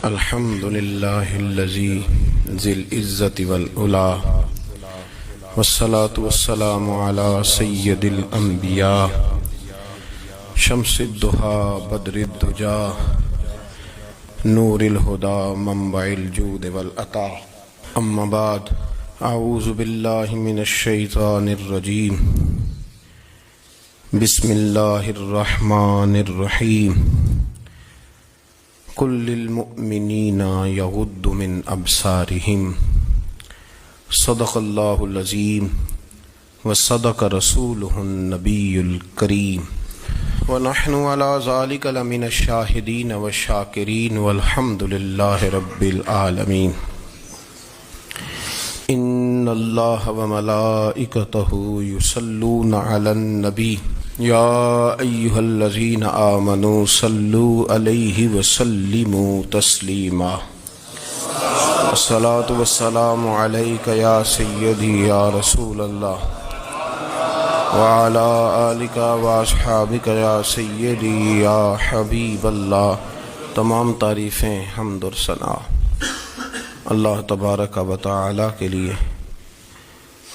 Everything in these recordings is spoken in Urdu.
الحمد لله الذي ذي العزة والعلا والصلاة والسلام على سيد الأنبياء شمس الضحى بدر الدجى نور الهدى منبع الجود والعطاء. أما بعد، أعوذ بالله من الشيطان الرجيم. بسم الله الرحمن الرحيم. قل للمؤمنين يغضوا من أبصارهم صدق الله العظيم وصدق رسوله النبي الكريم ونحن على ذلك لمن الشاهدين والشاكرين والحمد لله رب العالمين. إن الله وملائكته يصلون على النبي يا أيها الذين آمنوا صلوا عليه وسلموا تسليما. الصلاة والسلام عليك يا سيدي يا رسول الله وعلى آلك وأصحابك يا سيدي يا حبيب الله. تمام تعریفیں حمد اور ثنا اللہ تبارک و تعالی کے لیے.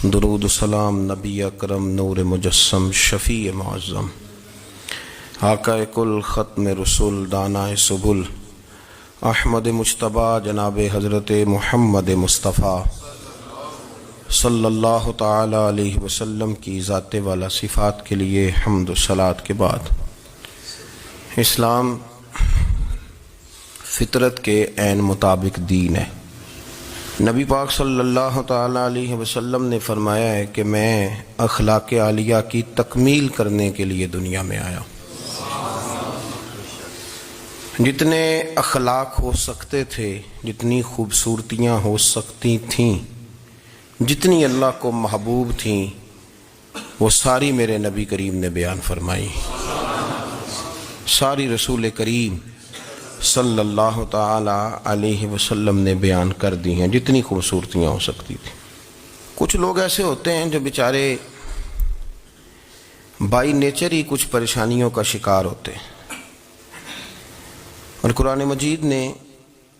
درود و سلام نبی اکرم نور مجسم شفیع معظم آقا کل ختم رسول دانائے سبل احمد مجتبیٰ جناب حضرت محمد مصطفیٰ صلی اللہ تعالی علیہ وسلم کی ذات والا صفات کے لیے حمد و صلات کے بعد، اسلام فطرت کے عین مطابق دین ہے. نبی پاک صلی اللہ تعالی علیہ وسلم نے فرمایا ہے کہ میں اخلاق عالیہ کی تکمیل کرنے کے لیے دنیا میں آیا. جتنے اخلاق ہو سکتے تھے، جتنی خوبصورتیاں ہو سکتی تھیں، جتنی اللہ کو محبوب تھیں، وہ ساری میرے نبی کریم نے بیان فرمائی. ساری رسول کریم صلی اللہ تعالی علیہ وسلم نے بیان کر دی ہیں، جتنی خوبصورتیاں ہو سکتی تھیں. کچھ لوگ ایسے ہوتے ہیں جو بیچارے بائی نیچر ہی کچھ پریشانیوں کا شکار ہوتے ہیں، اور قرآن مجید نے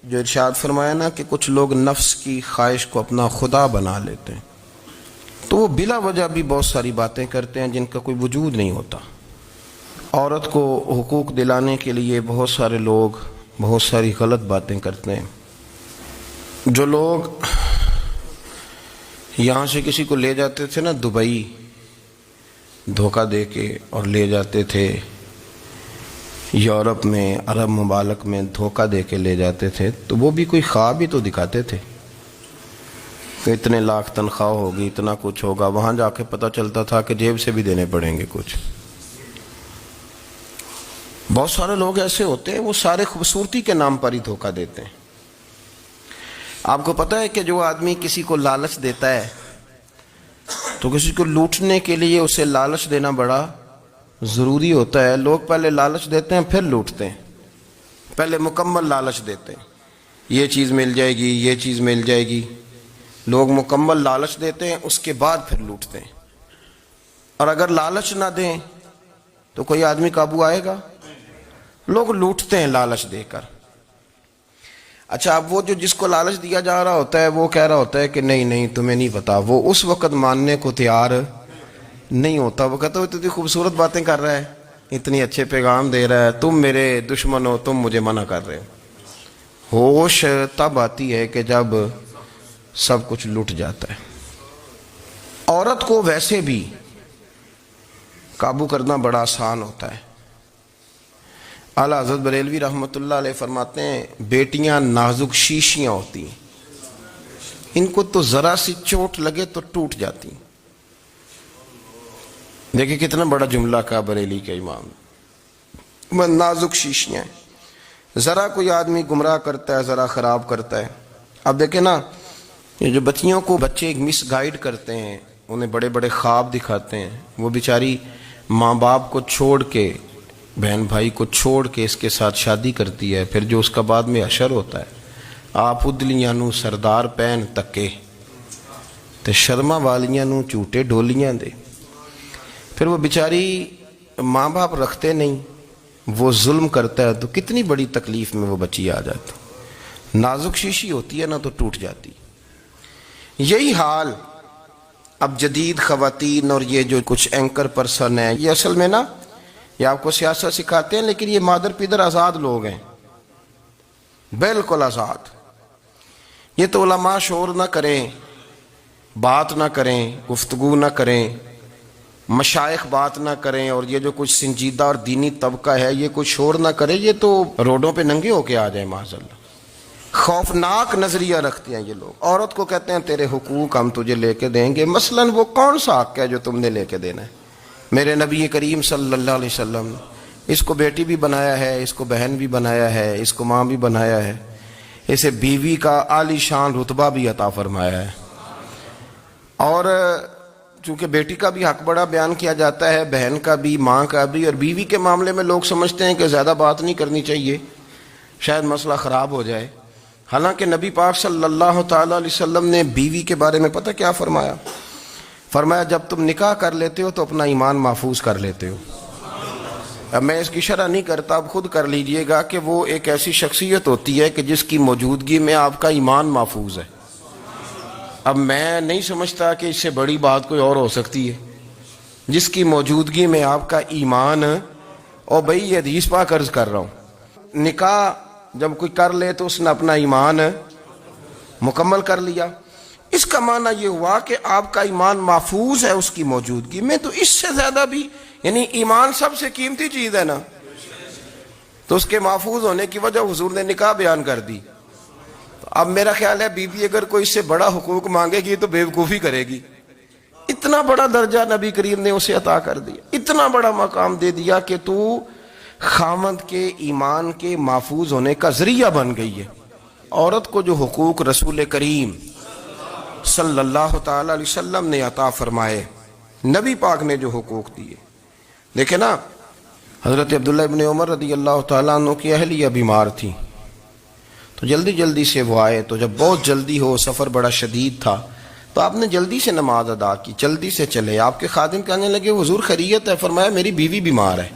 جو ارشاد فرمایا نا کہ کچھ لوگ نفس کی خواہش کو اپنا خدا بنا لیتے ہیں، تو وہ بلا وجہ بھی بہت ساری باتیں کرتے ہیں جن کا کوئی وجود نہیں ہوتا. عورت کو حقوق دلانے کے لیے بہت سارے لوگ بہت ساری غلط باتیں کرتے ہیں. جو لوگ یہاں سے کسی کو لے جاتے تھے نا دبئی، دھوکہ دے کے اور لے جاتے تھے یورپ میں، عرب ممالک میں دھوکہ دے کے لے جاتے تھے، تو وہ بھی کوئی خواب ہی تو دکھاتے تھے کہ اتنے لاکھ تنخواہ ہوگی، اتنا کچھ ہوگا. وہاں جا کے پتہ چلتا تھا کہ جیب سے بھی دینے پڑیں گے کچھ. بہت سارے لوگ ایسے ہوتے ہیں، وہ سارے خوبصورتی کے نام پر ہی دھوکہ دیتے ہیں. آپ کو پتہ ہے کہ جو آدمی کسی کو لالچ دیتا ہے تو کسی کو لوٹنے کے لیے اسے لالچ دینا بڑا ضروری ہوتا ہے. لوگ پہلے لالچ دیتے ہیں پھر لوٹتے ہیں. پہلے مکمل لالچ دیتے ہیں، یہ چیز مل جائے گی، یہ چیز مل جائے گی. لوگ مکمل لالچ دیتے ہیں، اس کے بعد پھر لوٹتے ہیں. اور اگر لالچ نہ دیں تو کوئی آدمی قابو آئے گا؟ لوگ لوٹتے ہیں لالچ دے کر. اچھا، اب وہ جو جس کو لالچ دیا جا رہا ہوتا ہے وہ کہہ رہا ہوتا ہے کہ نہیں نہیں تمہیں نہیں پتا، وہ اس وقت ماننے کو تیار نہیں ہوتا. وہ کہتا ہے اتنی خوبصورت باتیں کر رہا ہے، اتنی اچھے پیغام دے رہا ہے، تم میرے دشمن ہو، تم مجھے منع کر رہے ہو. ہوش تب آتی ہے کہ جب سب کچھ لٹ جاتا ہے. عورت کو ویسے بھی قابو کرنا بڑا آسان ہوتا ہے. اعلیٰ حضرت بریلوی رحمۃ اللہ علیہ فرماتے ہیں بیٹیاں نازک شیشیاں ہوتی ہیں، ان کو تو ذرا سی چوٹ لگے تو ٹوٹ جاتی. دیکھیں کتنا بڑا جملہ کہا بریلی کے امام. نازک شیشیاں، ذرا کوئی آدمی گمراہ کرتا ہے، ذرا خراب کرتا ہے. اب دیکھیں نا، یہ جو بچیوں کو بچے مس گائیڈ کرتے ہیں، انہیں بڑے بڑے خواب دکھاتے ہیں، وہ بیچاری ماں باپ کو چھوڑ کے، بہن بھائی کو چھوڑ کے اس کے ساتھ شادی کرتی ہے. پھر جو اس کا بعد میں حشر ہوتا ہے، آپ ادلیاں نو سردار پہن تکے تے شرما والیاں نو جھوٹے ڈولیاں دے. پھر وہ بیچاری ماں باپ رکھتے نہیں، وہ ظلم کرتا ہے تو کتنی بڑی تکلیف میں وہ بچی آ جاتی. نازک شیشی ہوتی ہے نا تو ٹوٹ جاتی. یہی حال اب جدید خواتین اور یہ جو کچھ اینکر پرسن ہیں، یہ اصل میں نا یہ آپ کو سیاست سکھاتے ہیں، لیکن یہ مادر پیدر آزاد لوگ ہیں، بالکل آزاد. یہ تو علماء شور نہ کریں، بات نہ کریں، گفتگو نہ کریں، مشائخ بات نہ کریں، اور یہ جو کچھ سنجیدہ اور دینی طبقہ ہے یہ کچھ شور نہ کرے، یہ تو روڈوں پہ ننگے ہو کے آ جائیں معاذ اللہ. خوفناک نظریہ رکھتے ہیں یہ لوگ. عورت کو کہتے ہیں تیرے حقوق ہم تجھے لے کے دیں گے. مثلاً وہ کون سا حق ہے جو تم نے لے کے دینا ہے؟ میرے نبی کریم صلی اللہ علیہ وسلم نے اس کو بیٹی بھی بنایا ہے، اس کو بہن بھی بنایا ہے، اس کو ماں بھی بنایا ہے، اسے بیوی کا عالی شان رتبہ بھی عطا فرمایا ہے. اور چونکہ بیٹی کا بھی حق بڑا بیان کیا جاتا ہے، بہن کا بھی، ماں کا بھی. اور بیوی کے معاملے میں لوگ سمجھتے ہیں کہ زیادہ بات نہیں کرنی چاہیے، شاید مسئلہ خراب ہو جائے. حالانکہ نبی پاک صلی اللہ تعالی علیہ وسلم نے بیوی کے بارے میں پتہ کیا فرمایا؟ فرمایا جب تم نکاح کر لیتے ہو تو اپنا ایمان محفوظ کر لیتے ہو. اب میں اس کی شرح نہیں کرتا، اب خود کر لیجئے گا کہ وہ ایک ایسی شخصیت ہوتی ہے کہ جس کی موجودگی میں آپ کا ایمان محفوظ ہے. اب میں نہیں سمجھتا کہ اس سے بڑی بات کوئی اور ہو سکتی ہے، جس کی موجودگی میں آپ کا ایمان. اور بھائی یہ حدیث پاک عرض کر رہا ہوں، نکاح جب کوئی کر لے تو اس نے اپنا ایمان مکمل کر لیا. اس کا معنی یہ ہوا کہ آپ کا ایمان محفوظ ہے اس کی موجودگی میں. تو اس سے زیادہ بھی، یعنی ایمان سب سے قیمتی چیز ہے نا، تو اس کے محفوظ ہونے کی وجہ حضور نے نکاح بیان کر دی. اب میرا خیال ہے بی بی اگر کوئی اس سے بڑا حقوق مانگے گی تو بیوقوفی کرے گی. اتنا بڑا درجہ نبی کریم نے اسے عطا کر دیا، اتنا بڑا مقام دے دیا کہ تو خاوند کے ایمان کے محفوظ ہونے کا ذریعہ بن گئی ہے. عورت کو جو حقوق رسول کریم صلی اللہ تعالی علیہ وسلم نے عطا فرمائے، نبی پاک نے جو حقوق دیے. دیکھیں نا، حضرت عبداللہ ابن عمر رضی اللہ تعالیٰ عنہ کی اہلیہ بیمار تھی، تو جلدی جلدی سے وہ آئے. تو جب بہت جلدی ہو، سفر بڑا شدید تھا، تو آپ نے جلدی سے نماز ادا کی، جلدی سے چلے. آپ کے خادم کہنے لگے حضور خیریت ہے؟ فرمایا میری بیوی بیمار ہے.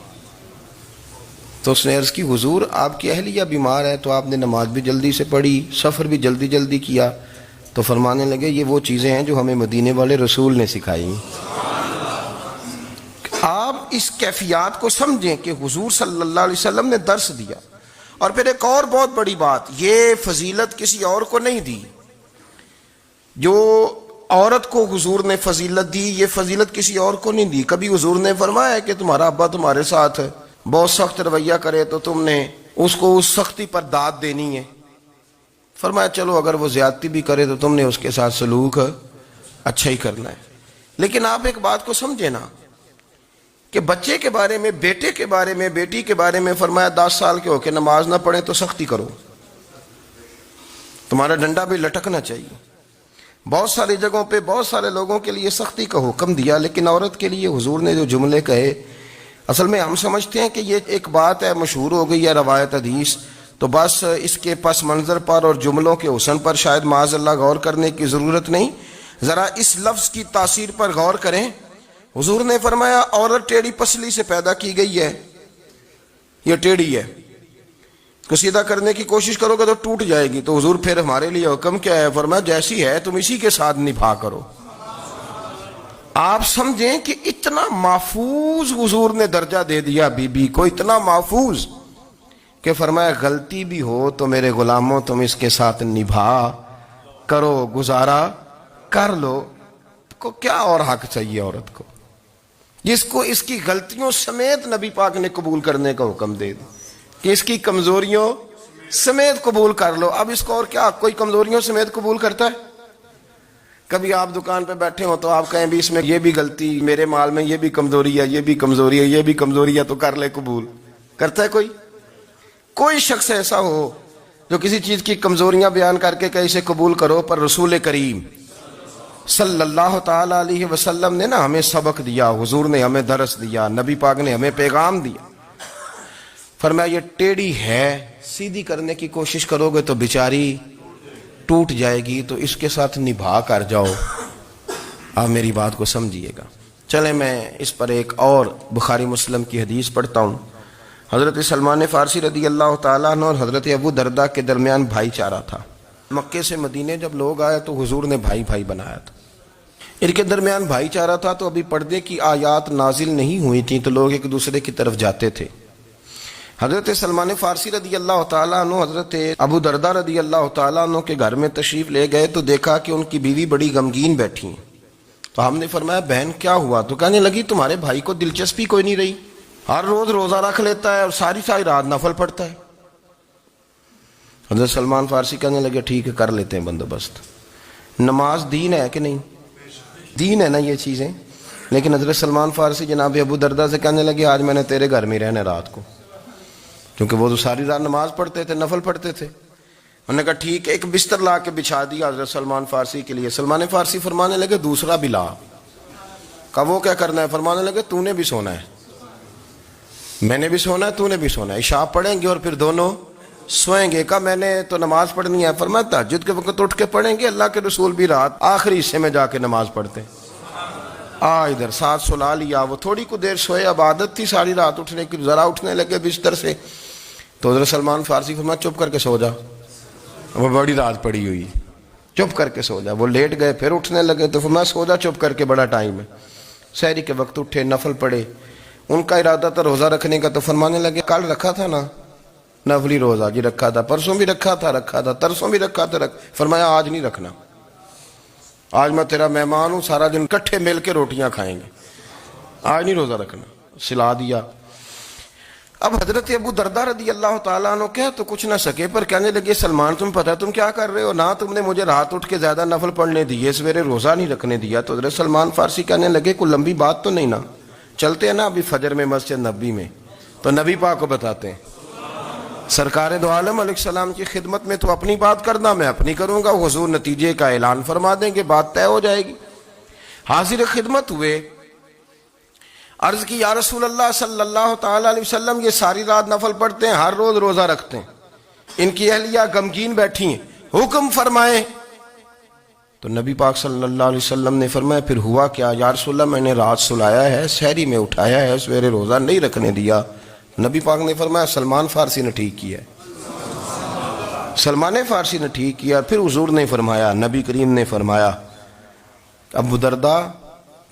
تو اس نے عرض کی حضور آپ کی اہلیہ بیمار ہے، تو آپ نے نماز بھی جلدی سے پڑھی، سفر بھی جلدی جلدی کیا. تو فرمانے لگے یہ وہ چیزیں ہیں جو ہمیں مدینے والے رسول نے سکھائی. آپ اس کیفیات کو سمجھیں کہ حضور صلی اللہ علیہ وسلم نے درس دیا. اور پھر ایک اور بہت بڑی بات، یہ فضیلت کسی اور کو نہیں دی. جو عورت کو حضور نے فضیلت دی، یہ فضیلت کسی اور کو نہیں دی. کبھی حضور نے فرمایا کہ تمہارا ابا تمہارے ساتھ بہت سخت رویہ کرے تو تم نے اس کو اس سختی پر داد دینی ہے. فرمایا چلو اگر وہ زیادتی بھی کرے تو تم نے اس کے ساتھ سلوک اچھا ہی کرنا ہے. لیکن آپ ایک بات کو سمجھے نا کہ بچے کے بارے میں، بیٹے کے بارے میں، بیٹی کے بارے میں فرمایا 10 سال کے ہو کے نماز نہ پڑھیں تو سختی کرو، تمہارا ڈنڈا بھی لٹکنا چاہیے. بہت ساری جگہوں پہ بہت سارے لوگوں کے لیے سختی کا حکم دیا، لیکن عورت کے لیے حضور نے جو جملے کہے، اصل میں ہم سمجھتے ہیں کہ یہ ایک بات ہے، مشہور ہو گئی ہے روایت حدیث، تو بس اس کے پس منظر پر اور جملوں کے حسن پر شاید معاذ اللہ غور کرنے کی ضرورت نہیں. ذرا اس لفظ کی تاثیر پر غور کریں. حضور نے فرمایا عورت ٹیڑھی پسلی سے پیدا کی گئی ہے، یہ ٹیڑھی ہے، کو سیدھا کرنے کی کوشش کرو گے تو ٹوٹ جائے گی. تو حضور پھر ہمارے لیے حکم کیا ہے؟ فرمایا جیسی ہے تم اسی کے ساتھ نبھا کرو. آپ سمجھیں کہ اتنا محفوظ حضور نے درجہ دے دیا بی بی کو، اتنا محفوظ کہ فرمایا غلطی بھی ہو تو میرے غلاموں تم اس کے ساتھ نبھا کرو، گزارا کر لو. کو کیا اور حق چاہیے عورت کو، جس کو اس کی غلطیوں سمیت نبی پاک نے قبول کرنے کا حکم دے دی کہ اس کی کمزوریوں سمیت قبول کر لو. اب اس کو اور کیا کوئی کمزوریوں سمیت قبول کرتا ہے؟ کبھی آپ دکان پہ بیٹھے ہو تو آپ کہیں بھی اس میں یہ بھی غلطی، میرے مال میں یہ بھی کمزوری ہے، یہ بھی کمزوری ہے، یہ بھی کمزوری ہے، تو کر لے قبول. کرتا ہے کوئی؟ کوئی شخص ایسا ہو جو کسی چیز کی کمزوریاں بیان کر کے کہ اسے قبول کرو؟ پر رسول کریم صلی اللہ تعالی علیہ وسلم نے نا ہمیں سبق دیا، حضور نے ہمیں درس دیا، نبی پاک نے ہمیں پیغام دیا. فرمایا یہ ٹیڑھی ہے، سیدھی کرنے کی کوشش کرو گے تو بیچاری ٹوٹ جائے گی، تو اس کے ساتھ نبھا کر جاؤ. آپ میری بات کو سمجھیے گا. چلیں میں اس پر ایک اور بخاری مسلم کی حدیث پڑھتا ہوں. حضرت سلمان فارسی رضی اللہ تعالیٰ عنہ اور حضرت ابو دردہ کے درمیان بھائی چارہ تھا. مکے سے مدینے جب لوگ آئے تو حضور نے بھائی بھائی بنایا تھا. ان کے درمیان بھائی چارہ تھا تو ابھی پردے کی آیات نازل نہیں ہوئی تھیں تو لوگ ایک دوسرے کی طرف جاتے تھے. حضرت سلمان فارسی رضی اللہ تعالیٰ عنہ حضرت ابو دردہ رضی اللہ تعالیٰ عنہ کے گھر میں تشریف لے گئے تو دیکھا کہ ان کی بیوی بڑی غمگین بیٹھی ہیں. تو ہم نے فرمایا بہن کیا ہوا؟ تو کہنے لگی تمہارے بھائی کو دلچسپی کوئی نہیں رہی, ہر روز روزہ رکھ لیتا ہے اور ساری ساری رات نفل پڑھتا ہے. حضرت سلمان فارسی کہنے لگے ٹھیک ہے کر لیتے ہیں بندوبست. نماز دین ہے کہ نہیں؟ دین ہے نا یہ چیزیں. لیکن حضرت سلمان فارسی جناب ابو دردہ سے کہنے لگے آج میں نے تیرے گھر میں رہنا رات کو, کیونکہ وہ تو ساری رات نماز پڑھتے تھے, نفل پڑھتے تھے. انہوں نے کہا ٹھیک ہے. ایک بستر لا کے بچھا دیا حضرت سلمان فارسی کے لیے. سلمان فارسی فرمانے لگے دوسرا بھی لا. کہا وہ کیا کرنا ہے؟ فرمانے لگے تو نے بھی سونا ہے, میں نے بھی سونا ہے, تو نے بھی سونا ہے. عشاء پڑھیں گے اور پھر دونوں سوئیں گے. کہا میں نے تو نماز پڑھنی ہے. فرمایا تہجد کے وقت اٹھ کے پڑھیں گے, اللہ کے رسول بھی رات آخری حصے میں جا کے نماز پڑھتے ہیں. ادھر ساتھ سلا لیا. وہ تھوڑی کو دیر سوئے, اب عادت تھی ساری رات اٹھنے کی, ذرا اٹھنے لگے بستر سے تو حضرت سلمان فارسی فرمایا چپ کر کے سو جا, وہ بڑی رات پڑی ہوئی, چپ کر کے سو جا. وہ لیٹ گئے, پھر اٹھنے لگے تو فرمایا سو جا چپ کر کے, بڑا ٹائم ہے. سحری کے وقت اٹھے, نفل پڑھے. ان کا ارادہ تھا روزہ رکھنے کا, تو فرمانے لگے کل رکھا تھا نا نفلی روزہ؟ جی رکھا تھا. پرسوں بھی رکھا تھا, ترسوں بھی رکھا تھا. فرمایا آج نہیں رکھنا, آج میں تیرا مہمان ہوں, سارا دن کٹھے مل کے روٹیاں کھائیں گے, آج نہیں روزہ رکھنا. سلا دیا. اب حضرت ابو دردہ رضی اللہ تعالیٰ عنہ کہہ تو کچھ نہ سکے, پر کہنے لگے سلمان تم پتہ تم کیا کر رہے ہو, نہ تم نے مجھے رات اٹھ کے زیادہ نفل پڑھنے دیے, سویرے روزہ نہیں رکھنے دیا. تو حضرت سلمان فارسی کہنے لگے کوئی لمبی بات تو نہیں نا, چلتے ہیں نا ابھی فجر میں مسجد نبی میں, تو نبی پاک کو بتاتے ہیں. سرکار دو عالم علیہ السلام کی خدمت میں تو اپنی بات کرنا, میں اپنی کروں گا. حضور نتیجے کا اعلان فرما دیں گے, بات طے ہو جائے گی. حاضر خدمت ہوئے, عرض کی یا رسول اللہ صلی اللہ تعالی علیہ وسلم یہ ساری رات نفل پڑھتے ہیں, ہر روز روزہ رکھتے ہیں, ان کی اہلیہ غمگین بیٹھی ہیں, حکم فرمائیں. تو نبی پاک صلی اللہ علیہ وسلم نے فرمایا پھر ہوا کیا؟ یا رسول اللہ میں نے رات سلایا ہے, سحری میں اٹھایا ہے, سویرے روزہ نہیں رکھنے دیا. نبی پاک نے فرمایا سلمان فارسی نے ٹھیک کیا, سلمان فارسی نے ٹھیک کیا. پھر حضور نے فرمایا, نبی کریم نے فرمایا ابو دردہ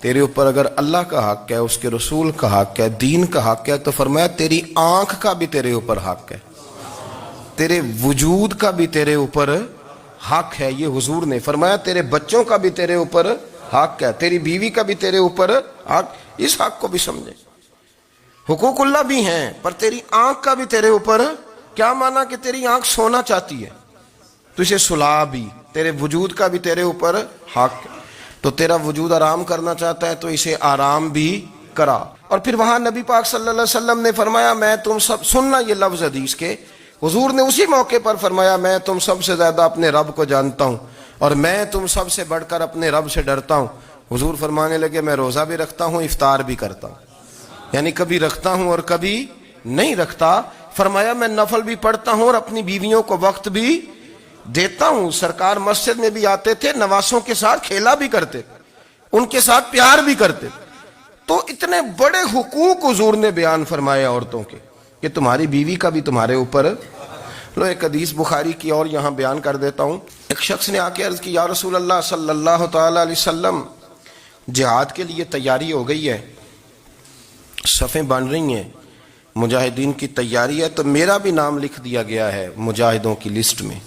تیرے اوپر اگر اللہ کا حق ہے, اس کے رسول کا حق ہے, دین کا حق ہے, تو فرمایا تیری آنکھ کا بھی تیرے اوپر حق ہے, تیرے وجود کا بھی تیرے اوپر حق ہے. یہ حضور نے فرمایا تیرے بچوں کا بھی تیرے اوپر حق ہے, تیری بیوی کا بھی تیرے اوپر حق. اس حق کو بھی سمجھے, حقوق اللہ بھی ہیں, پر تیری آنکھ کا بھی تیرے اوپر. کیا مانا کہ تیری آنکھ سونا چاہتی ہے تو اسے سلا بھی, تیرے وجود کا بھی تیرے اوپر حق. تو تیرا وجود آرام کرنا چاہتا ہے تو اسے آرام بھی کرا. اور پھر وہاں نبی پاک صلی اللہ علیہ وسلم نے فرمایا میں تم سب, سننا یہ لفظ حدیث کے, حضور نے اسی موقع پر فرمایا میں تم سب سے زیادہ اپنے رب کو جانتا ہوں اور میں تم سب سے بڑھ کر اپنے رب سے ڈرتا ہوں. حضور فرمانے لگے میں روزہ بھی رکھتا ہوں, افطار بھی کرتا ہوں, یعنی کبھی رکھتا ہوں اور کبھی نہیں رکھتا. فرمایا میں نفل بھی پڑھتا ہوں اور اپنی بیویوں کو وقت بھی دیتا ہوں. سرکار مسجد میں بھی آتے تھے, نواسوں کے ساتھ کھیلا بھی کرتے, ان کے ساتھ پیار بھی کرتے. تو اتنے بڑے حقوق حضور نے بیان فرمائے عورتوں کے کہ تمہاری بیوی کا بھی تمہارے اوپر. لو ایک حدیث بخاری کی اور یہاں بیان کر دیتا ہوں. ایک شخص نے آ کے عرض کی یا رسول اللہ صلی اللہ تعالی علیہ وسلم جہاد کے لیے تیاری ہو گئی ہے, صفیں بن رہی ہیں, مجاہدین کی تیاری ہے, تو میرا بھی نام لکھ دیا گیا ہے مجاہدوں کی لسٹ میں,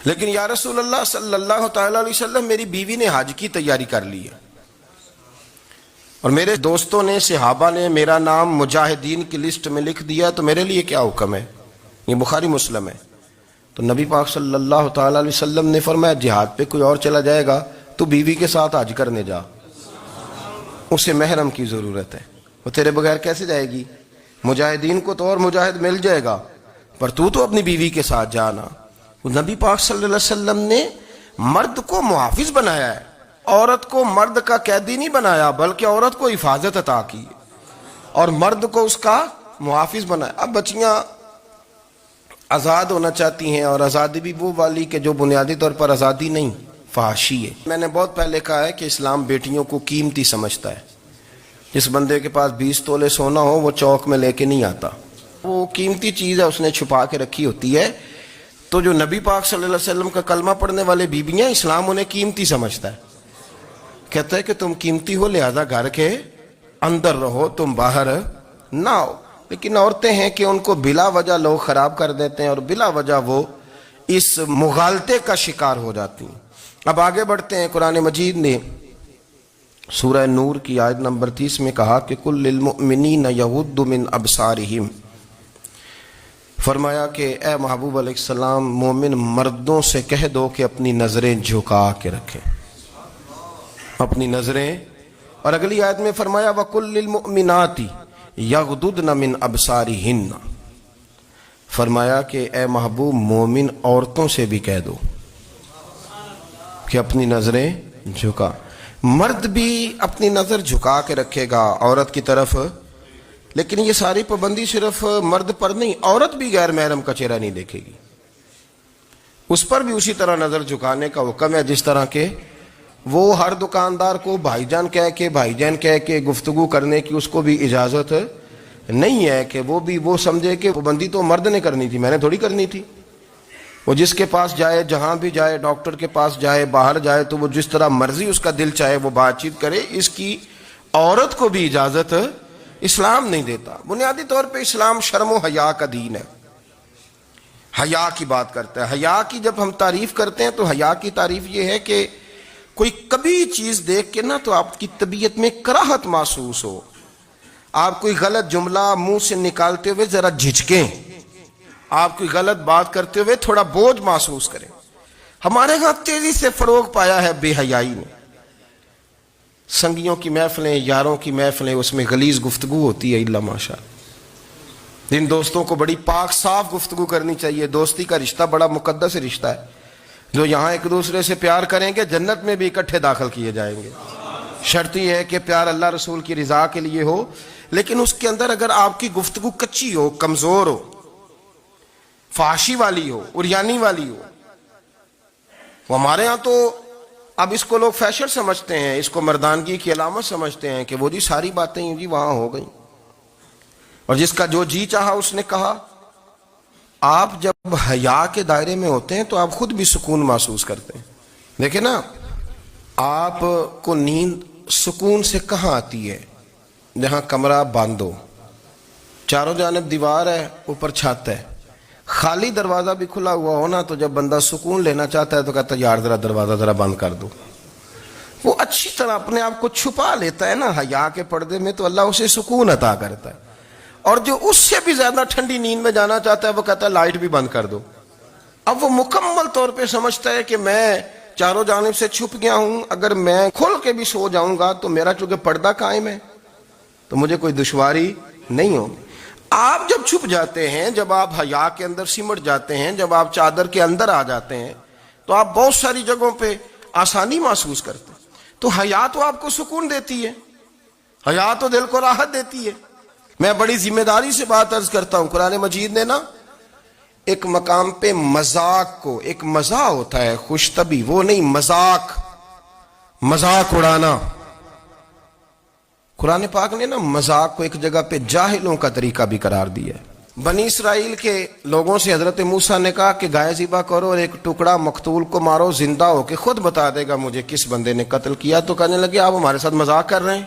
لیکن یا رسول اللہ صلی اللہ تعالی علیہ وسلم میری بیوی نے حج کی تیاری کر لی ہے اور میرے دوستوں نے, صحابہ نے میرا نام مجاہدین کی لسٹ میں لکھ دیا, تو میرے لیے کیا حکم ہے؟ یہ بخاری مسلم ہے. تو نبی پاک صلی اللہ تعالی علیہ وسلم نے فرمایا جہاد پہ کوئی اور چلا جائے گا تو بیوی کے ساتھ حج کرنے جا, اسے محرم کی ضرورت ہے, وہ تیرے بغیر کیسے جائے گی؟ مجاہدین کو تو اور مجاہد مل جائے گا, پر تو اپنی بیوی کے ساتھ جانا. نبی پاک صلی اللہ علیہ وسلم نے مرد کو محافظ بنایا ہے, عورت کو مرد کا قیدی نہیں بنایا, بلکہ عورت کو حفاظت عطا کی اور مرد کو اس کا محافظ بنایا. اب بچیاں آزاد ہونا چاہتی ہیں, اور آزادی بھی وہ والی کہ جو بنیادی طور پر آزادی نہیں, فحاشی ہے. میں نے بہت پہلے کہا ہے کہ اسلام بیٹیوں کو قیمتی سمجھتا ہے, جس بندے کے پاس 20 تولے سونا ہو وہ چوک میں لے کے نہیں آتا، وہ قیمتی چیز ہے، اس نے چھپا کے رکھی ہوتی ہے. تو جو نبی پاک صلی اللہ علیہ وسلم کا کلمہ پڑھنے والے بیویاں، اسلام انہیں قیمتی سمجھتا ہے، کہتا ہے کہ تم قیمتی ہو لہذا گھر کے اندر رہو، تم باہر نہ ہو. لیکن عورتیں ہیں کہ ان کو بلا وجہ لوگ خراب کر دیتے ہیں اور بلا وجہ وہ اس مغالطے کا شکار ہو جاتی ہیں. اب آگے بڑھتے ہیں. قرآن مجید نے سورہ نور کی آیت نمبر 30 میں کہا کہ کل للمؤمنین یغضوا من ابصارہم، فرمایا کہ اے محبوب علیہ السلام مومن مردوں سے کہہ دو کہ اپنی نظریں جھکا کے رکھیں، اپنی نظریں. اور اگلی آیت میں فرمایا وَقُلْ لِلْمُؤْمِنَاتِ یغضضن من ابصارہن، فرمایا کہ اے محبوب مومن عورتوں سے بھی کہہ دو کہ اپنی نظریں جھکا. مرد بھی اپنی نظر جھکا کے رکھے گا عورت کی طرف، لیکن یہ ساری پابندی صرف مرد پر نہیں، عورت بھی غیر محرم کا چہرہ نہیں دیکھے گی، اس پر بھی اسی طرح نظر جھکانے کا حکم ہے جس طرح کہ وہ ہر دکاندار کو بھائی جان کہہ کے گفتگو کرنے کی اس کو بھی اجازت نہیں ہے کہ وہ بھی وہ سمجھے کہ پابندی تو مرد نے کرنی تھی، میں نے تھوڑی کرنی تھی. وہ جس کے پاس جائے، جہاں بھی جائے، ڈاکٹر کے پاس جائے، باہر جائے، تو وہ جس طرح مرضی اس کا دل چاہے وہ بات چیت کرے، اس کی عورت کو بھی اجازت اسلام نہیں دیتا. بنیادی طور پہ اسلام شرم و حیا کا دین ہے، حیا کی بات کرتا ہے. حیا کی جب ہم تعریف کرتے ہیں تو حیا کی تعریف یہ ہے کہ کوئی کبھی چیز دیکھ کے نہ تو آپ کی طبیعت میں کراہت محسوس ہو، آپ کوئی غلط جملہ منہ سے نکالتے ہوئے ذرا جھجکیں، آپ کوئی غلط بات کرتے ہوئے تھوڑا بوجھ محسوس کریں. ہمارے ہاں تیزی سے فروغ پایا ہے بے حیائی نے. سنگیوں کی محفلیں، یاروں کی محفلیں، اس میں غلیظ گفتگو ہوتی ہے الا ماشاء. جن دوستوں کو بڑی پاک صاف گفتگو کرنی چاہیے. دوستی کا رشتہ بڑا مقدس رشتہ ہے، جو یہاں ایک دوسرے سے پیار کریں گے جنت میں بھی اکٹھے داخل کیے جائیں گے. شرط یہ ہے کہ پیار اللہ رسول کی رضا کے لیے ہو، لیکن اس کے اندر اگر آپ کی گفتگو کچی ہو، کمزور ہو، فحاشی والی ہو، عریانی والی ہو. وہ ہمارے ہاں تو اب اس کو لوگ فیشن سمجھتے ہیں، اس کو مردانگی کی علامت سمجھتے ہیں کہ وہ جی ساری باتیں جی وہاں ہو گئیں اور جس کا جو جی چاہا اس نے کہا. آپ جب حیا کے دائرے میں ہوتے ہیں تو آپ خود بھی سکون محسوس کرتے ہیں. دیکھیں نا، آپ کو نیند سکون سے کہاں آتی ہے؟ جہاں کمرہ بند ہو، چاروں جانب دیوار ہے، اوپر چھت ہے، خالی دروازہ بھی کھلا ہوا ہونا تو جب بندہ سکون لینا چاہتا ہے تو کہتا ہے یار ذرا دروازہ ذرا بند کر دو. وہ اچھی طرح اپنے آپ کو چھپا لیتا ہے نا حیا کے پردے میں، تو اللہ اسے سکون عطا کرتا ہے. اور جو اس سے بھی زیادہ ٹھنڈی نیند میں جانا چاہتا ہے وہ کہتا ہے لائٹ بھی بند کر دو. اب وہ مکمل طور پہ سمجھتا ہے کہ میں چاروں جانب سے چھپ گیا ہوں، اگر میں کھل کے بھی سو جاؤں گا تو میرا چونکہ پردہ قائم ہے تو مجھے کوئی دشواری نہیں ہوگی. آپ جب چھپ جاتے ہیں، جب آپ حیا کے اندر سمٹ جاتے ہیں، جب آپ چادر کے اندر آ جاتے ہیں تو آپ بہت ساری جگہوں پہ آسانی محسوس کرتے ہیں. تو حیا تو آپ کو سکون دیتی ہے، حیا تو دل کو راحت دیتی ہے. میں بڑی ذمہ داری سے بات عرض کرتا ہوں، قرآن مجید نے نا ایک مقام پہ مذاق کو، ایک مزاح ہوتا ہے خوش طبی، وہ نہیں، مذاق اڑانا. قرآن پاک نے نا مذاق کو ایک جگہ پہ جاہلوں کا طریقہ بھی قرار دیا ہے. بنی اسرائیل کے لوگوں سے حضرت موسیٰ نے کہا کہ گائے ذبح کرو اور ایک ٹکڑا مقتول کو مارو، زندہ ہو کے خود بتا دے گا مجھے کس بندے نے قتل کیا. تو کہنے لگے آپ ہمارے ساتھ مذاق کر رہے ہیں.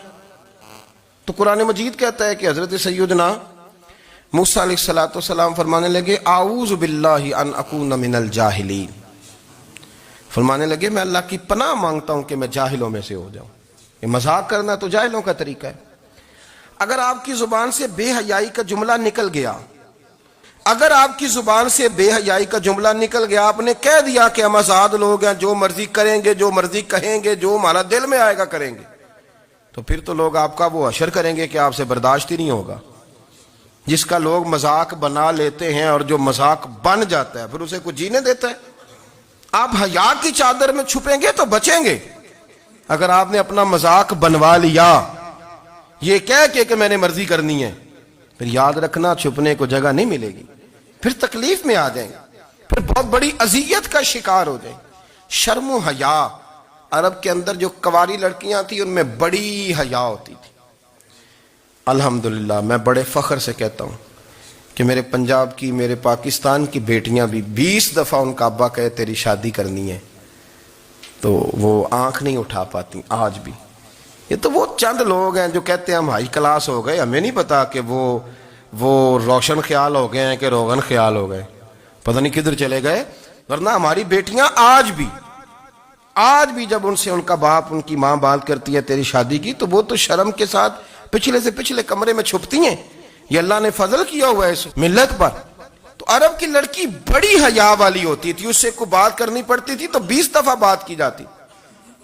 تو قرآن مجید کہتا ہے کہ حضرت سیدنا موسیٰ علیہ السلام فرمانے لگے اعوذ باللہ ان اکون من الجاہلین، فرمانے لگے میں اللہ کی پناہ مانگتا ہوں کہ میں جاہلوں میں سے ہو جاؤں. یہ مذاق کرنا تو جاہلوں کا طریقہ ہے. اگر آپ کی زبان سے بے حیائی کا جملہ نکل گیا، اگر آپ کی زبان سے بے حیائی کا جملہ نکل گیا، آپ نے کہہ دیا کہ ہم آزاد لوگ ہیں، جو مرضی کریں گے، جو مرضی کہیں گے، جو ہمارا دل میں آئے گا کریں گے، تو پھر تو لوگ آپ کا وہ حشر کریں گے کہ آپ سے برداشت ہی نہیں ہوگا. جس کا لوگ مذاق بنا لیتے ہیں اور جو مذاق بن جاتا ہے پھر اسے کچھ جینے دیتا ہے. آپ حیا کی چادر میں چھپیں گے تو بچیں گے. اگر آپ نے اپنا مذاق بنوا لیا یہ کہہ کے کہ میں نے مرضی کرنی ہے، پھر یاد رکھنا چھپنے کو جگہ نہیں ملے گی، پھر تکلیف میں آ جائیں گے، پھر بہت بڑی اذیت کا شکار ہو جائیں. شرم و حیا، عرب کے اندر جو کنواری لڑکیاں تھیں ان میں بڑی حیا ہوتی تھی. الحمدللہ میں بڑے فخر سے کہتا ہوں کہ میرے پنجاب کی، میرے پاکستان کی بیٹیاں بھی 20 دفعہ ان کا ابا کہے تیری شادی کرنی ہے تو وہ آنکھ نہیں اٹھا پاتی آج بھی۔ یہ تو وہ چند لوگ ہیں جو کہتے ہیں ہم ہائی کلاس ہو گئے، ہمیں نہیں پتا کہ وہ روشن خیال ہو گئے ہیں کہ روغن خیال ہو گئے، پتہ نہیں کدھر چلے گئے۔ ورنہ ہماری بیٹیاں آج بھی جب ان سے ان کا باپ، ان کی ماں بات کرتی ہے تیری شادی کی، تو وہ تو شرم کے ساتھ پچھلے سے پچھلے کمرے میں چھپتی ہیں۔ یہ اللہ نے فضل کیا ہوا ہے اس ملت پر۔ تو عرب کی لڑکی بڑی حیا والی ہوتی تھی، اس سے کوئی بات کرنی پڑتی تھی تو 20 دفعہ بات کی جاتی،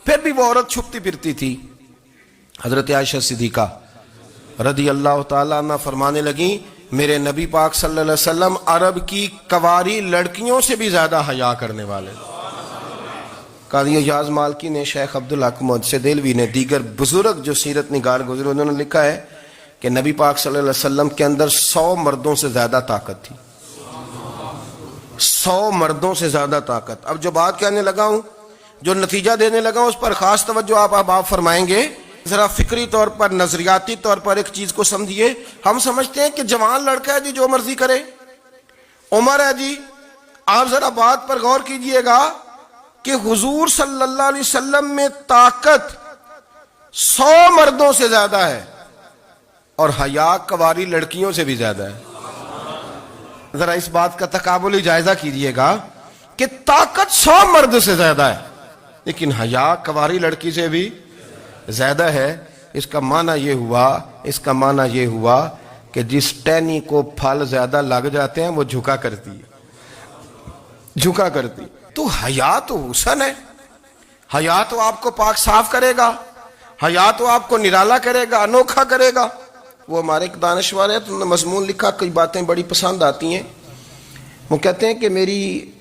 پھر بھی وہ عورت چھپتی پھرتی تھی۔ حضرت عائشہ صدیقہ رضی اللہ تعالیٰ عنہ فرمانے لگیں میرے نبی پاک صلی اللہ علیہ وسلم عرب کی کواری لڑکیوں سے بھی زیادہ حیا کرنے والے۔ قاضی اعجاز مالکی نے، شیخ عبدالحق محدث دہلوی نے، دیگر بزرگ جو سیرت نگار گزرے، انہوں نے لکھا ہے کہ نبی پاک صلی اللہ علیہ وسلم کے اندر 100 مردوں سے زیادہ طاقت تھی، 100 مردوں سے زیادہ طاقت۔ اب جو بات کہنے لگا ہوں، جو نتیجہ دینے لگا ہوں، اس پر خاص توجہ آپ فرمائیں گے۔ ذرا فکری طور پر، نظریاتی طور پر ایک چیز کو سمجھیے۔ ہم سمجھتے ہیں کہ جوان لڑکا ہے جی جو مرضی کرے، عمر ہے جی۔ آپ ذرا بات پر غور کیجئے گا کہ حضور صلی اللہ علیہ وسلم میں طاقت 100 مردوں سے زیادہ ہے اور حیا کواری لڑکیوں سے بھی زیادہ ہے۔ ذرا اس بات کا تقابلی جائزہ کیجئے گا کہ طاقت 100 مرد سے زیادہ ہے لیکن حیا کواری لڑکی سے بھی زیادہ ہے۔ اس کا معنی یہ ہوا کہ جس ٹہنی کو پھل زیادہ لگ جاتے ہیں وہ جھکا کرتی۔ تو حیا تو حسن ہے، حیا تو آپ کو پاک صاف کرے گا، حیا تو آپ کو نرالا کرے گا، انوکھا کرے گا۔ وہ ہمارے ایک دانشور ہے، تو مضمون لکھا، کئی باتیں بڑی پسند آتی ہیں۔ وہ کہتے ہیں کہ میری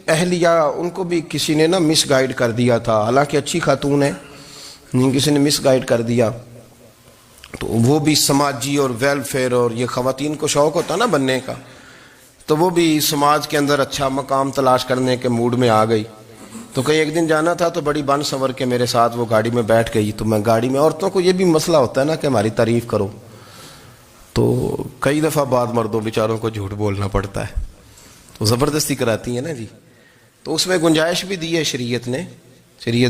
اہلیہ، ان کو بھی کسی نے مس گائیڈ کر دیا تھا، حالانکہ اچھی خاتون ہے، کسی نے مس گائیڈ کر دیا۔ تو وہ بھی سماجی اور ویلفیئر، اور یہ خواتین کو شوق ہوتا نا بننے کا، تو وہ بھی سماج کے اندر اچھا مقام تلاش کرنے کے موڈ میں آ گئی۔ تو کہیں ایک دن جانا تھا تو بڑی بن سنور کے میرے ساتھ وہ گاڑی میں بیٹھ گئی۔ تو میں گاڑی میں، عورتوں کو یہ بھی مسئلہ ہوتا ہے نا کہ ہماری تعریف کرو، تو کئی دفعہ بعد مردوں بیچاروں کو جھوٹ بولنا پڑتا ہے، تو زبردستی کراتی ہیں نا جی۔ تو اس میں گنجائش بھی دی ہے شریعت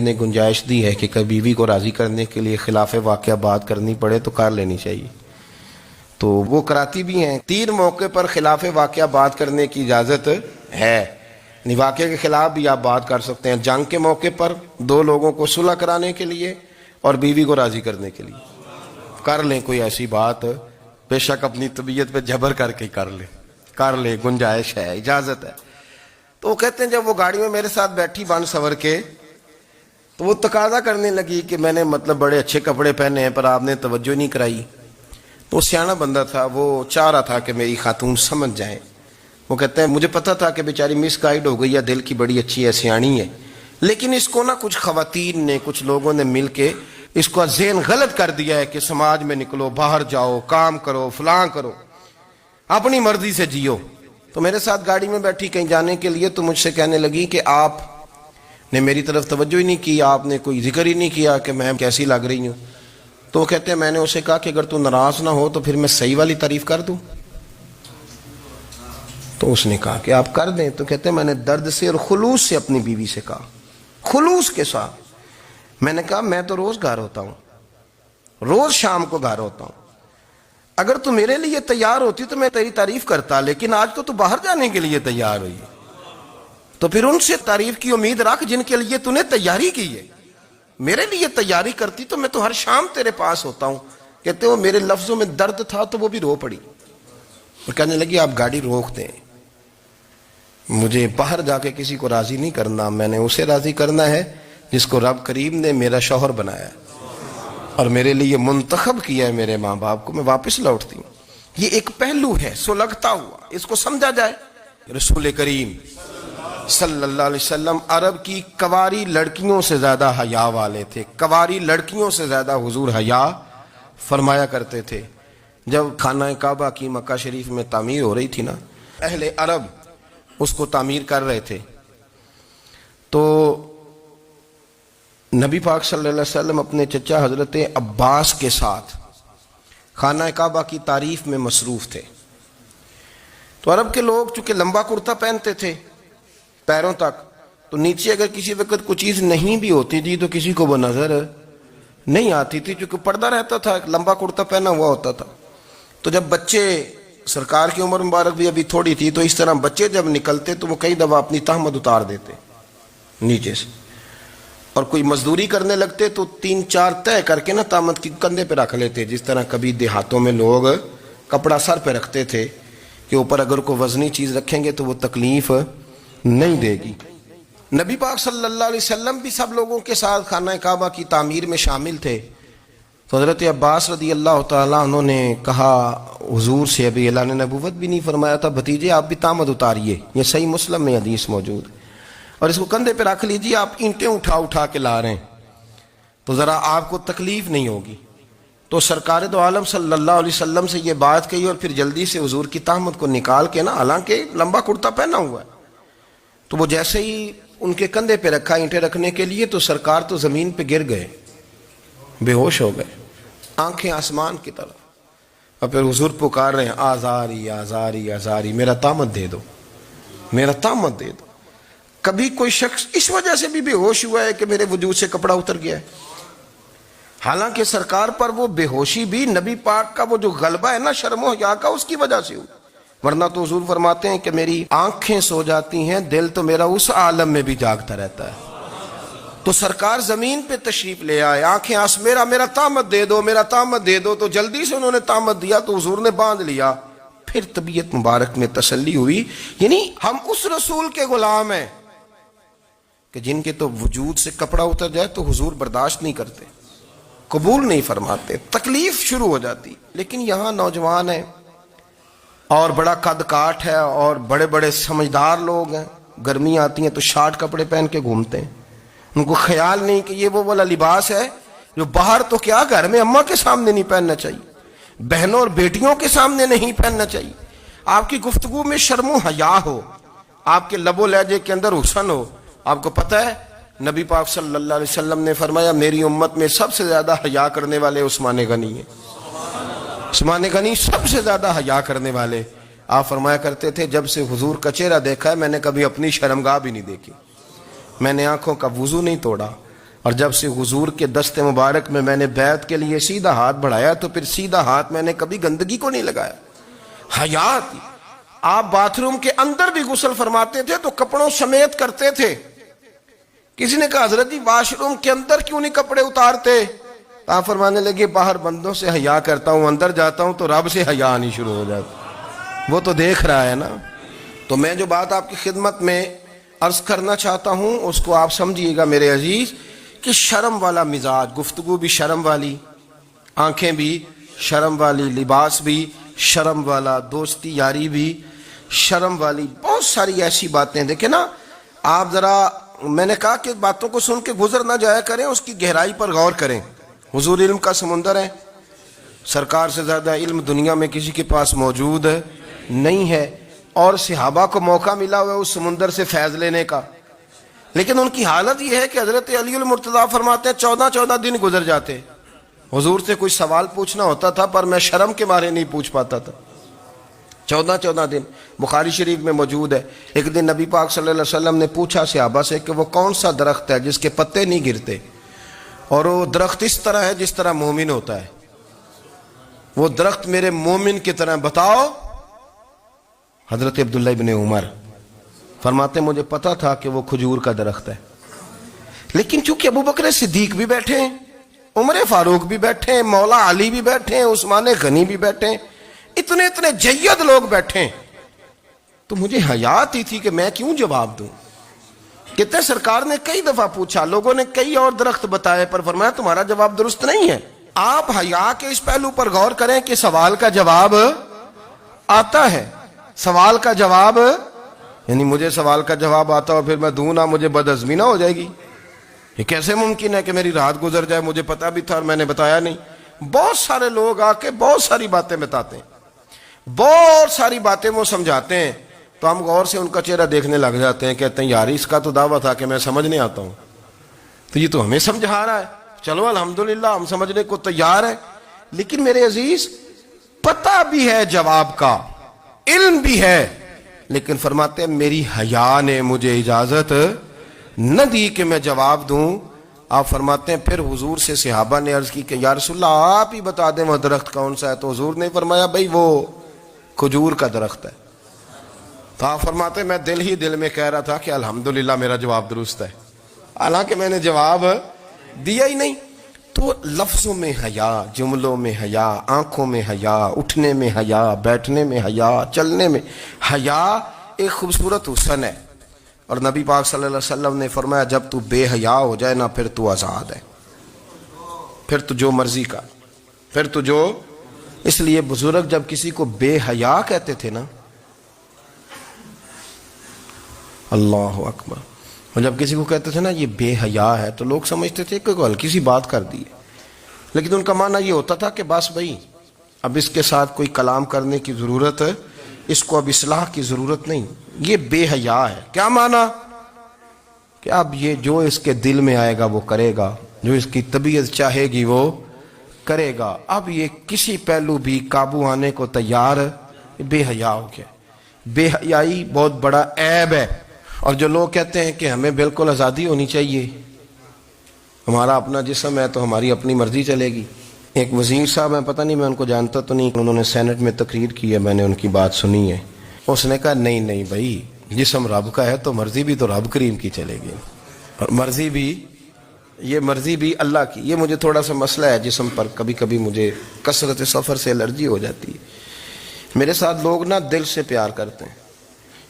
نے گنجائش دی ہے کہ کبھی بیوی کو راضی کرنے کے لیے خلاف واقعہ بات کرنی پڑے تو کر لینی چاہیے، تو وہ کراتی بھی ہیں۔ 3 موقع پر خلاف واقعہ بات کرنے کی اجازت ہے، یعنی واقعے کے خلاف بھی آپ بات کر سکتے ہیں۔ جنگ کے موقع پر 2 لوگوں کو صلح کرانے کے لیے اور بیوی کو راضی کرنے کے لیے کر لیں کوئی ایسی بات، بے شک اپنی طبیعت پہ جبر کر کے کر لیں، گنجائش ہے، اجازت ہے۔ تو وہ کہتے ہیں جب وہ گاڑی میں میرے ساتھ بیٹھی بن سنور کے، تو وہ تقاضا کرنے لگی کہ میں نے بڑے اچھے کپڑے پہنے ہیں پر آپ نے توجہ نہیں کرائی۔ تو وہ سیاںا بندہ تھا، وہ چاہ رہا تھا کہ میری خاتون سمجھ جائے۔ وہ کہتے ہیں مجھے پتا تھا کہ بیچاری مس گائیڈ ہو گئی ہے، دل کی بڑی اچھی ہے، سیاਣੀ ہے، لیکن اس کو کچھ خواتین نے، کچھ لوگوں نے مل کے اس کو ذہن غلط کر دیا ہے کہ سماج میں نکلو، باہر جاؤ، کام کرو، فلاں کرو، اپنی مرضی سے جیو۔ تو میرے ساتھ گاڑی میں بیٹھی کہیں جانے کے لیے، تو مجھ سے کہنے لگی کہ آپ نے میری طرف توجہ ہی نہیں کی، آپ نے کوئی ذکر ہی نہیں کیا کہ میں کیسی لگ رہی ہوں۔ تو وہ کہتے ہیں میں نے اسے کہا کہ اگر تو ناراض نہ ہو تو پھر میں صحیح والی تعریف کر دوں۔ تو اس نے کہا کہ آپ کر دیں۔ تو کہتے ہیں میں نے درد سے اور خلوص سے اپنی بیوی سے کہا، خلوص کے ساتھ میں نے کہا میں تو روز گھر ہوتا ہوں، روز شام کو گھر ہوتا ہوں، اگر تو میرے لیے تیار ہوتی تو میں تیری تعریف کرتا، لیکن آج تو باہر جانے کے لیے تیار ہوئی، تو پھر ان سے تعریف کی امید رکھ جن کے لیے تو نے تیاری کی ہے۔ میرے لیے تیاری کرتی تو میں تو ہر شام تیرے پاس ہوتا ہوں۔ کہتے ہو میرے لفظوں میں درد تھا تو وہ بھی رو پڑی، اور کہنے لگی آپ گاڑی روک دیں، مجھے باہر جا کے کسی کو راضی نہیں کرنا، میں نے اسے راضی کرنا ہے جس کو رب کریم نے میرا شوہر بنایا اور میرے لیے منتخب کیا ہے، میرے ماں باپ کو، میں واپس لوٹتی ہوں۔ یہ ایک پہلو ہے سلگتا ہوا، اس کو سمجھا جائے۔ رسول کریم صلی اللہ علیہ وسلم عرب کی کواری لڑکیوں سے زیادہ حیا والے تھے، کواری لڑکیوں سے زیادہ حضور حیا فرمایا کرتے تھے۔ جب خانہ کعبہ کی مکہ شریف میں تعمیر ہو رہی تھی نا، اہل عرب اس کو تعمیر کر رہے تھے، تو نبی پاک صلی اللہ علیہ وسلم اپنے چچا حضرت عباس کے ساتھ خانہ کعبہ کی تعریف میں مصروف تھے. تو عرب کے لوگ چونکہ لمبا کرتا پہنتے تھے پیروں تک، تو نیچے اگر کسی وقت کوئی چیز نہیں بھی ہوتی تھی تو کسی کو وہ نظر نہیں آتی تھی، چونکہ پردہ رہتا تھا، لمبا کرتا پہنا ہوا ہوتا تھا. تو جب بچے، سرکار کی عمر مبارک بھی ابھی تھوڑی تھی، تو اس طرح بچے جب نکلتے تو وہ کئی دفعہ اپنی تہمت اتار دیتے نیچے سے، اور کوئی مزدوری کرنے لگتے تو 3-4 طے کر کے نا تہمت کی کندھے پہ رکھ لیتے. جس طرح کبھی دیہاتوں میں لوگ کپڑا سر پہ رکھتے تھے کہ اوپر اگر کوئی وزنی چیز رکھیں گے تو وہ تکلیف نہیں دے گی. نبی پاک صلی اللہ علیہ وسلم بھی سب لوگوں کے ساتھ خانہ کعبہ کی تعمیر میں شامل تھے. تو حضرت عباس رضی اللہ تعالیٰ عنہ نے کہا حضور سے، ابھی اللہ نے نبوت بھی نہیں فرمایا تھا، بھتیجے آپ بھی تہمت اتاریے، یہ صحیح مسلم میں حدیث موجود ہے، اور اس کو کندھے پہ رکھ لیجیے، آپ اینٹیں اٹھا کے لا رہے ہیں تو ذرا آپ کو تکلیف نہیں ہوگی. تو سرکار دو عالم صلی اللہ علیہ وسلم سے یہ بات کہی، اور پھر جلدی سے حضور کی تہمت کو نکال کے نا، حالانکہ لمبا کرتا پہنا ہوا ہے، تو وہ جیسے ہی ان کے کندھے پہ رکھا اینٹیں رکھنے کے لیے، تو سرکار تو زمین پہ گر گئے، بے ہوش ہو گئے، آنکھیں آسمان کی طرف. اور پھر حضور پکار رہے ہیں، آزاری آزاری آزاری، میرا تہمت دے دو، میرا تہمت دے دو. کبھی کوئی شخص اس وجہ سے بھی بے ہوش ہوا ہے کہ میرے وجود سے کپڑا اتر گیا ہے؟ حالانکہ سرکار پر وہ بے ہوشی بھی نبی پاک کا وہ جو غلبہ ہے نا شرم و حیا کا، اس کی وجہ سے ہوئی. ورنہ تو حضور فرماتے ہیں کہ میری آنکھیں سو جاتی ہیں، دل تو میرا اس عالم میں بھی جاگتا رہتا ہے. تو سرکار زمین پہ تشریف لے آئے، آنکھیں میرا تہمت دے دو، میرا تہمت دے دو. تو جلدی سے انہوں نے تہمت دیا تو حضور نے باندھ لیا. پھر طبیعت مبارک میں تسلی ہوئی. یعنی ہم اس رسول کے غلام ہیں کہ جن کے تو وجود سے کپڑا اتر جائے تو حضور برداشت نہیں کرتے، قبول نہیں فرماتے، تکلیف شروع ہو جاتی. لیکن یہاں نوجوان ہیں اور بڑا قد کاٹ ہے اور بڑے بڑے سمجھدار لوگ ہیں، گرمی آتی ہیں تو شارٹ کپڑے پہن کے گھومتے ہیں. ان کو خیال نہیں کہ یہ وہ والا لباس ہے جو باہر تو کیا گھر میں اماں کے سامنے نہیں پہننا چاہیے، بہنوں اور بیٹیوں کے سامنے نہیں پہننا چاہیے. آپ کی گفتگو میں شرم و حیا ہو، آپ کے لب و لہجے کے اندر حسن ہو. آپ کو پتہ ہے نبی پاک صلی اللہ علیہ وسلم نے فرمایا میری امت میں سب سے زیادہ حیا کرنے والے عثمان غنی ہیں. عثمان غنی سب سے زیادہ حیا کرنے والے. آپ فرمایا کرتے تھے جب سے حضور کا چہرہ دیکھا ہے میں نے کبھی اپنی شرمگاہ بھی نہیں دیکھی، میں نے آنکھوں کا وضو نہیں توڑا، اور جب سے حضور کے دست مبارک میں نے بیعت کے لیے سیدھا ہاتھ بڑھایا تو پھر سیدھا ہاتھ میں نے کبھی گندگی کو نہیں لگایا. حیا تھی. آپ باتھ روم کے اندر بھی غسل فرماتے تھے تو کپڑوں سمیت کرتے تھے. کسی نے کہا حضرت جی واش روم کے اندر کیوں نہیں کپڑے اتارتے؟ آپ فرمانے لگے باہر بندوں سے حیا کرتا ہوں، اندر جاتا ہوں تو رب سے حیا آنی شروع ہو جاتی، وہ تو دیکھ رہا ہے نا. تو میں جو بات آپ کی خدمت میں عرض کرنا چاہتا ہوں اس کو آپ سمجھیے گا میرے عزیز، کہ شرم والا مزاج، گفتگو بھی شرم والی، آنکھیں بھی شرم والی، لباس بھی شرم والا، دوستی یاری بھی شرم والی، بہت ساری ایسی باتیں. دیکھیں نا آپ ذرا، میں نے کہا کہ باتوں کو سن کے گزر نہ جایا کریں، اس کی گہرائی پر غور کریں. حضور علم کا سمندر ہے، سرکار سے زیادہ علم دنیا میں کسی کے پاس موجود نہیں ہے، اور صحابہ کو موقع ملا ہوا ہے اس سمندر سے فیض لینے کا. لیکن ان کی حالت یہ ہے کہ حضرت علی المرتضیٰ فرماتے ہیں 14 دن گزر جاتے، حضور سے کوئی سوال پوچھنا ہوتا تھا پر میں شرم کے مارے نہیں پوچھ پاتا تھا. 14 دن بخاری شریف میں موجود ہے. ایک دن نبی پاک صلی اللہ علیہ وسلم نے پوچھا صحابہ سے کہ وہ کون سا درخت ہے جس کے پتے نہیں گرتے، اور وہ درخت اس طرح ہے جس طرح مومن ہوتا ہے، وہ درخت میرے مومن کی طرح بتاؤ. حضرت عبداللہ ابن عمر فرماتے مجھے پتا تھا کہ وہ کھجور کا درخت ہے، لیکن چونکہ ابو بکر صدیق بھی بیٹھے ہیں، عمر فاروق بھی بیٹھے ہیں، مولا علی بھی بیٹھے ہیں، عثمان غنی بھی بیٹھے ہیں، اتنے جید لوگ بیٹھے ہیں، تو مجھے حیا آتی تھی کہ میں کیوں جواب دوں. کہتے سرکار نے کئی دفعہ پوچھا، لوگوں نے کئی اور درخت بتائے، پر فرمایا تمہارا جواب درست نہیں ہے. آپ حیا کے اس پہلو پر غور کریں کہ سوال کا جواب آتا ہے. سوال کا جواب، یعنی مجھے سوال کا جواب آتا اور پھر میں دوں نہ، مجھے بدعزمی نہ ہو جائے گی. یہ کیسے ممکن ہے کہ میری رات گزر جائے، مجھے پتا بھی تھا اور میں نے بتایا نہیں. بہت سارے لوگ آ کے بہت ساری باتیں بتاتے ہیں، بہت ساری باتیں وہ سمجھاتے ہیں، تو ہم غور سے ان کا چہرہ دیکھنے لگ جاتے ہیں، کہتے ہیں یار اس کا تو دعویٰ تھا کہ میں سمجھنے آتا ہوں، تو یہ تو ہمیں سمجھا رہا ہے، چلو الحمدللہ ہم سمجھنے کو تیار ہیں. لیکن میرے عزیز پتہ بھی ہے جواب کا، علم بھی ہے، لیکن فرماتے ہیں میری حیا نے مجھے اجازت نہ دی کہ میں جواب دوں۔ آپ فرماتے ہیں پھر حضور سے صحابہ نے عرض کی کہ یا رسول اللہ آپ ہی بتا دیں وہ درخت کون سا ہے، تو حضور نے فرمایا بھئی وہ کھجور کا درخت ہے۔ تو آپ فرماتے ہیں میں دل ہی دل میں کہہ رہا تھا کہ الحمدللہ میرا جواب درست ہے، حالانکہ میں نے جواب دیا ہی نہیں۔ تو لفظوں میں حیا، جملوں میں حیا، آنکھوں میں حیا، اٹھنے میں حیا، بیٹھنے میں حیا، چلنے میں حیا ایک خوبصورت حسن ہے۔ اور نبی پاک صلی اللہ علیہ وسلم نے فرمایا جب تو بے حیا ہو جائے نا پھر تو آزاد ہے، پھر تو جو مرضی کا، پھر تو جو۔ اس لیے بزرگ جب کسی کو بے حیا کہتے تھے نا، اللہ اکبر، اور جب کسی کو کہتے تھے نا یہ بے حیا ہے تو لوگ سمجھتے تھے کہ ہلکی سی بات کر دی ہے، لیکن ان کا معنی یہ ہوتا تھا کہ بس بھائی اب اس کے ساتھ کوئی کلام کرنے کی ضرورت ہے، اس کو اب اصلاح کی ضرورت نہیں، یہ بے حیا ہے۔ کیا معنی؟ کہ اب یہ جو اس کے دل میں آئے گا وہ کرے گا، جو اس کی طبیعت چاہے گی وہ کرے گا، اب یہ کسی پہلو بھی قابو آنے کو تیار، بے حیا ہو گیا۔ بے حیائی بہت بڑا عیب ہے۔ اور جو لوگ کہتے ہیں کہ ہمیں بالکل آزادی ہونی چاہیے، ہمارا اپنا جسم ہے تو ہماری اپنی مرضی چلے گی۔ ایک وزیر صاحب ہیں، پتہ نہیں میں ان کو جانتا تو نہیں، انہوں نے سینٹ میں تقریر کی ہے، میں نے ان کی بات سنی ہے۔ اس نے کہا نہیں نہیں بھائی، جسم رب کا ہے تو مرضی بھی تو رب کریم کی چلے گی، اور مرضی بھی، یہ مرضی بھی اللہ کی۔ یہ مجھے تھوڑا سا مسئلہ ہے جسم پر، کبھی کبھی مجھے کثرت سفر سے الرجی ہو جاتی ہے۔ میرے ساتھ لوگ نا دل سے پیار کرتے ہیں،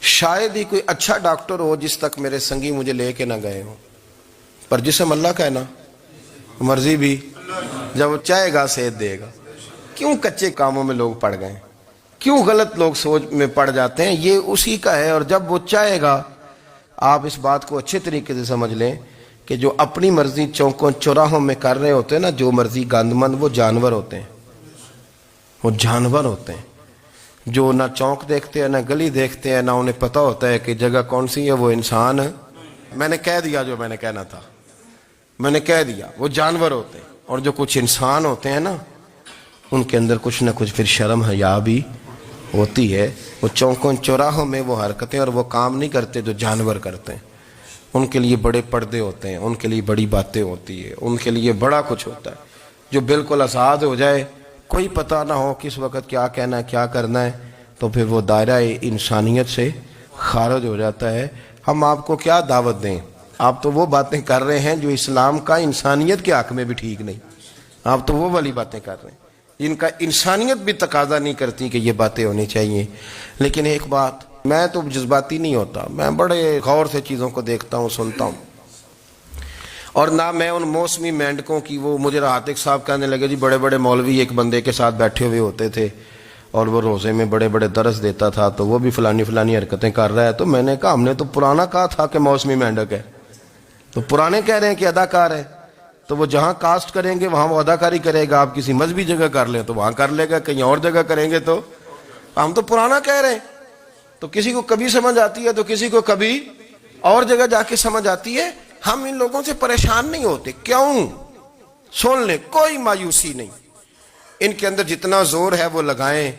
شاید ہی کوئی اچھا ڈاکٹر ہو جس تک میرے سنگی مجھے لے کے نہ گئے ہوں، پر جسم اللہ کا ہے نا، مرضی بھی، جب وہ چاہے گا صحت دے گا۔ کیوں کچے کاموں میں لوگ پڑ گئے، کیوں غلط لوگ سوچ میں پڑ جاتے ہیں؟ یہ اسی کا ہے، اور جب وہ چاہے گا، آپ اس بات کو اچھے طریقے سے سمجھ لیں کہ جو اپنی مرضی چوکوں چوراہوں میں کر رہے ہوتے ہیں نا، جو مرضی گاندمند، وہ جانور ہوتے ہیں، وہ جانور ہوتے ہیں جو نہ چونک دیکھتے ہیں نہ گلی دیکھتے ہیں، نہ انہیں پتہ ہوتا ہے کہ جگہ کون سی ہے۔ وہ انسان، میں نے کہہ دیا جو میں نے کہنا تھا، میں نے کہہ دیا، وہ جانور ہوتے ہیں۔ اور جو کچھ انسان ہوتے ہیں نا، ان کے اندر کچھ نہ کچھ پھر شرم حیا بھی ہوتی ہے۔ وہ چوکوں چوراہوں میں وہ حرکتیں اور وہ کام نہیں کرتے جو جانور کرتے ہیں۔ ان کے لیے بڑے پردے ہوتے ہیں، ان کے لیے بڑی باتیں ہوتی ہے، ان کے لیے بڑا کچھ ہوتا ہے۔ جو بالکل آزاد ہو جائے، کوئی پتہ نہ ہو کس وقت کیا کہنا ہے کیا کرنا ہے، تو پھر وہ دائرہ انسانیت سے خارج ہو جاتا ہے۔ ہم آپ کو کیا دعوت دیں؟ آپ تو وہ باتیں کر رہے ہیں جو اسلام کا انسانیت کے حق میں بھی ٹھیک نہیں، آپ تو وہ والی باتیں کر رہے ہیں جن کا انسانیت بھی تقاضا نہیں کرتی کہ یہ باتیں ہونی چاہیے۔ لیکن ایک بات، میں تو جذباتی نہیں ہوتا، میں بڑے غور سے چیزوں کو دیکھتا ہوں، سنتا ہوں، اور نہ میں ان موسمی مینڈکوں کی، وہ مجھے عاتق صاحب کہنے لگے جی بڑے بڑے مولوی ایک بندے کے ساتھ بیٹھے ہوئے ہوتے تھے اور وہ روزے میں بڑے بڑے درس دیتا تھا تو وہ بھی فلانی فلانی حرکتیں کر رہا ہے۔ تو میں نے کہا ہم نے تو پرانا کہا تھا کہ موسمی مینڈک ہے، تو پرانے کہہ رہے ہیں کہ اداکار ہے، تو وہ جہاں کاسٹ کریں گے وہاں وہ اداکاری کرے گا۔ آپ کسی مذہبی جگہ کر لیں تو وہاں کر لے گا، کہیں اور جگہ کریں گے تو ہم تو پرانا کہہ رہے ہیں۔ تو کسی کو کبھی سمجھ آتی ہے تو کسی کو کبھی اور جگہ جا کے سمجھ آتی ہے۔ ہم ان لوگوں سے پریشان نہیں ہوتے، کیوں؟ سن لیں، کوئی مایوسی نہیں، ان کے اندر جتنا زور ہے وہ لگائیں،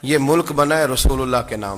یہ ملک بنا ہے رسول اللہ کے نام۔